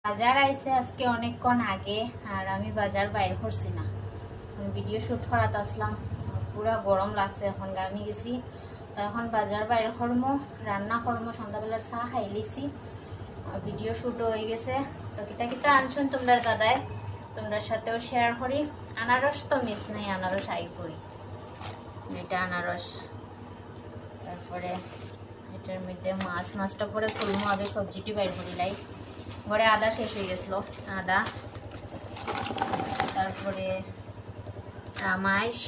বাজার আইছে আজকে অনেকক্ষণ আগে আর আমি বাজার বাইরে করছি না, ভিডিও শুট করাতে আসলাম। পুরা গরম লাগছে, এখন গামি গেছি তো এখন বাজার বাইরে করবো, রান্না করবো, সন্ধ্যাবেলার চা খাই লিছি, ভিডিও শুট হয়ে গেছে। তো কিতা কিতা আনছুন তোমরা দাদাই, তোমরা সাথেও শেয়ার করি। আনারস তো মিস নেই, আনারস আইবই, এটা আনারস। তারপরে এটার মধ্যে মাছটা পরে খুলবো, আগে সবজিটি বাইর করি লাই। ঘরে আদা শেষ হয়ে গেছিল, আদা। তারপরে রামাইশ,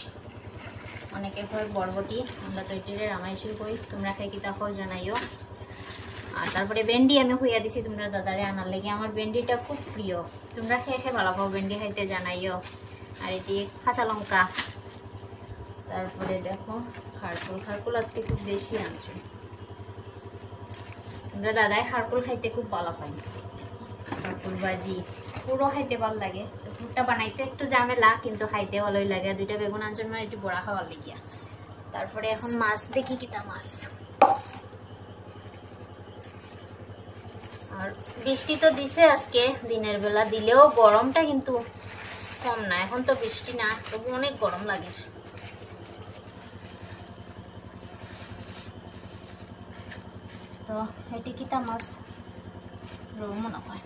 অনেকে কই বরবটি, আমরা তো এটিরে রামাইশই কই, তোমরা খাই কিতা খাও জানাইও। আর তারপরে ভেন্ডি আমি হইয়া দিছি তোমরা দাদারে আনার লেগে, আমার ভেন্ডিটা খুব প্রিয়, তোমরা খেয়ে খেয়ে ভালো পাও ভেন্ডি খাইতে জানাইও। আর এটি কাঁচা লঙ্কা। তারপরে দেখো খারকুল আজকে খুব বেশি আনছো, তোমরা দাদাই খারকুল খাইতে খুব ভালো পাই। খারকুল ভাজি পুরো খাইতে ভালো লাগে, তো পুরটা বানাইতে একটু ঝামেলা, কিন্তু খাইতে ভালোই লাগে। দুইটা বেগুন আনছেন মানে একটু বড়া খাওয়ার লেগিয়া। তারপরে এখন মাছ দেখি কিতা মাছ। আর বৃষ্টি তো দিছে আজকে দিনের বেলা, দিলেও গরমটা কিন্তু কম না। এখন তো বৃষ্টি না, তবু অনেক গরম লাগে। তো এটি কিতা মাছ, রৌ মনে হয়।